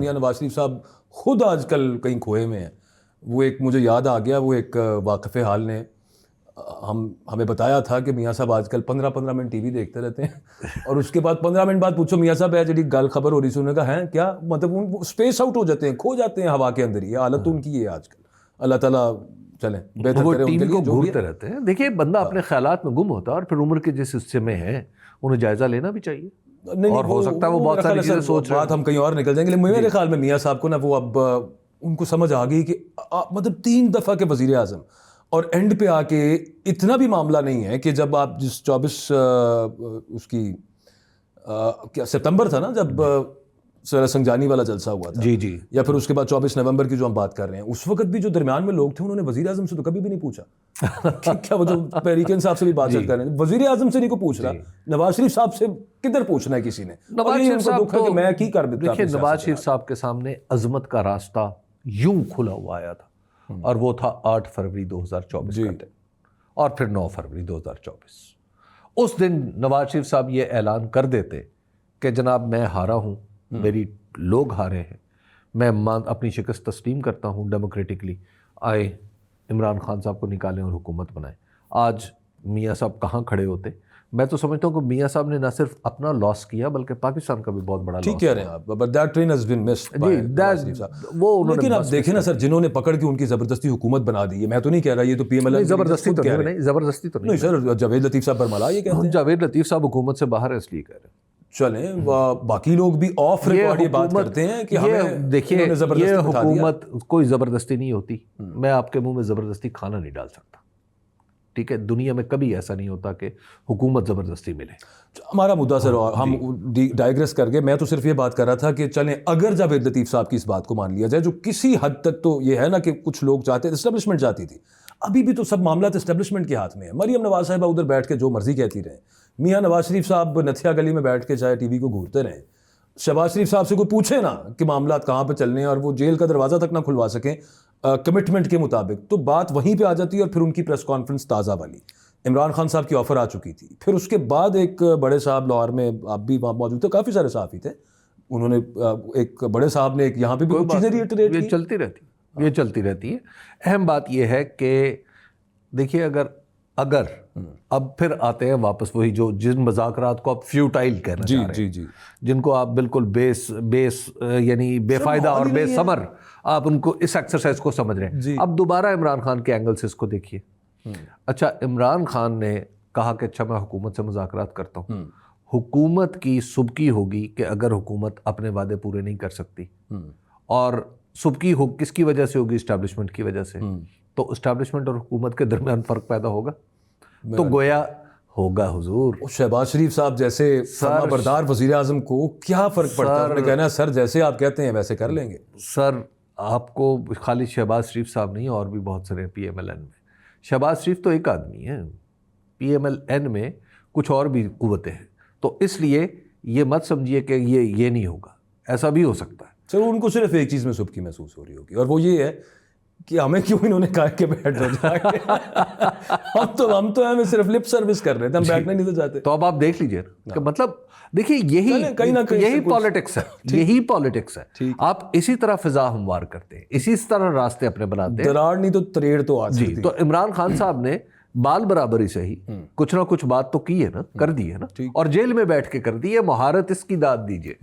मियां नवाज शरीफ साहब खुद आजकल कहीं खोए में हैं। वो एक मुझे याद आ गया, वो एक वाक़िफ़ हाल ने हमें बताया था कि मियाँ साहब आजकल 15-15 मिनट टीवी देखते रहते हैं और उसके बाद 15 मिनट बाद पूछो मियाँ साहब है जी गल खबर हो रही सुनने का है क्या, मतलब उन स्पेस आउट हो जाते हैं, खो जाते हैं हवा के अंदर। ये हालत तो उनकी है आजकल। अल्लाह ताला चले बेहतर करे उनके लिए, जो घूरते रहते हैं। देखिए बंदा अपने ख्यालात में गुम होता है और फिर उम्र के जिस हिस्से में है उन्हें जायजा लेना भी चाहिए। नहीं, और हो सकता है वो बहुत सारी चीजें सोच रहे हैं, बात हम कहीं और निकल जाएंगे। मेरे ख्याल में मियाँ साहब को ना वो अब उनको समझ आ गई कि मतलब 3 दफ़ा के वज़ीर आज़म और एंड पे आके इतना भी मामला नहीं है कि जब आप जिस 24 उसकी क्या सितंबर था ना जब सर संजानी वाला जलसा हुआ था, जी जी, या फिर उसके बाद 24 नवंबर की जो हम बात कर रहे हैं, उस वक्त भी जो दरमियान में लोग थे उन्होंने वज़ीर आज़म से तो कभी भी नहीं पूछा क्या वो जो तहरीक इंसाफ से भी बात कर रहे हैं, वज़ीर आज़म से नहीं को पूछ रहा, नवाज शरीफ साहब से किधर पूछना है किसी ने। नवाज शरीफ साहब तो मैं की कर देता। देखिए नवाज शरीफ साहब के सामने अजमत का रास्ता यूं खुला हुआ आया था और वो था 8 फरवरी 2024 का दिन और फिर 9 फरवरी 2024। उस दिन नवाज शरीफ साहब ये ऐलान कर देते कि जनाब मैं हारा हूँ, मेरी लोग हारे हैं, मैं अपनी शिकस्त तस्लीम करता हूँ, डेमोक्रेटिकली आए इमरान खान साहब को निकालें और हुकूमत बनाएं। आज मियाँ साहब कहाँ खड़े होते? मैं तो समझता हूँ कि मियाँ साहब ने ना सिर्फ अपना लॉस किया बल्कि पाकिस्तान का भी बहुत बड़ा लॉस। ठीक कह रहे हैं आप, but that train has been missed by Nawaz Sharif साहब। वो उन्होंने, लेकिन आप देखें ना सर, जिन्होंने पकड़ के उनकी जबरदस्ती हुकूमत बना दी है, मैं तो नहीं कह रहा ये तो पीएमएल जबरदस्ती तो नहीं, जबरदस्ती तो नहीं सर, जावेद लतीफ़ साहब बरमला ये कहते हैं। जावेद लतीफ़ साहब हुकूमत से बाहर है इसलिए कह रहे हैं। चलें, बाकी लोग भी ऑफ रिकॉर्ड ये बात करते हैं कि हमें देखिए ये हुकूमत कोई ज़बरदस्ती नहीं होती। मैं आपके मुंह में ज़बरदस्ती खाना नहीं डाल सकता, ठीक है? दुनिया में कभी ऐसा नहीं होता कि हुकूमत ज़बरदस्ती मिले। हमारा मुद्दा सर हम डाइग्रेस कर गए। मैं तो सिर्फ ये बात कर रहा था कि चलें अगर जावेद लतीफ़ साहब की इस बात को मान लिया जाए, जो किसी हद तक तो ये है ना कि कुछ लोग चाहते थे, एस्टेब्लिशमेंट चाहती थी, अभी भी तो सब मामला एस्टेब्लिशमेंट के हाथ में है। मरियम नवाज साहिबा उधर बैठ के जो मर्जी कहती रहे, मियाँ नवाज शरीफ साहब नथिया गली में बैठ के चाहे टीवी को घूरते रहें, शहबाज शरीफ साहब से कोई पूछे ना कि मामला कहाँ पर चलने हैं और वो जेल का दरवाज़ा तक ना खुलवा सकें कमिटमेंट के मुताबिक, तो बात वहीं पे आ जाती है। और फिर उनकी प्रेस कॉन्फ्रेंस ताज़ा वाली, इमरान खान साहब की ऑफ़र आ चुकी थी। फिर उसके बाद एक बड़े साहब लाहौर में, आप भी वहाँ मौजूद थे, काफ़ी सारे सहाफ़ी थे, उन्होंने एक बड़े साहब ने एक यहाँ पे भी कुछ चीज़ें रिएटरेट की। ये चलती रहती है। अहम बात ये है कि देखिए अगर अब फिर आते हैं वापस वही जो जिन मुज़ाकरात को आप फ्यूटाइल कहना चाह रहे हैं, जिनको आप बिल्कुल बेस यानी बेफायदा और बेसमर आप उनको इस एक्सरसाइज को समझ रहे हैं। अब दोबारा इमरान खान के एंगल से इसको देखिए। अच्छा, इमरान खान ने कहा कि अच्छा मैं हुकूमत से मुज़ाकरात करता हूँ। हुकूमत की सुबकी होगी कि अगर हुकूमत अपने वादे पूरे नहीं कर सकती, और सुबकी हो किसकी वजह से होगी? इस्टेब्लिशमेंट की वजह से। तो इस्टेब्लिशमेंट और हुकूमत के दरमियान फ़र्क पैदा होगा, तो गोया होगा हुजूर। शहबाज शरीफ साहब जैसे फरमाबरदार वज़ीर आज़म को क्या फ़र्क पड़ता है? उन्होंने कहना है सर जैसे आप कहते हैं वैसे कर लेंगे। सर आपको खाली शहबाज शरीफ साहब नहीं, और भी बहुत सारे PMLN में। शहबाज शरीफ तो एक आदमी है, PMLN में कुछ और भी कुव्वतें हैं, तो इसलिए ये मत समझिए कि ये नहीं होगा, ऐसा भी हो सकता है। चलो, उनको सिर्फ एक चीज़ में सुबकी महसूस हो रही होगी, और वो ये है कि हमें क्यों इन्होंने कहा कि बैठ जाए। हम तो हमें सिर्फ लिप सर्विस कर रहे थे, हम बैठना नहीं तो चाहते। तो अब आप देख लीजिए कि मतलब देखिए यही पॉलिटिक्स है, यही पॉलिटिक्स है। आप इसी तरह फिजा हमवार करते हैं, इसी तरह रास्ते अपने बनाते हैं। दरार नहीं तो तरेड़ तो आ जी। तो इमरान खान साहब ने बाल बराबरी से ही कुछ ना कुछ बात तो की है ना, कर दी है ना, और जेल में बैठ के कर दी है। महारत इसकी दाद दीजिए।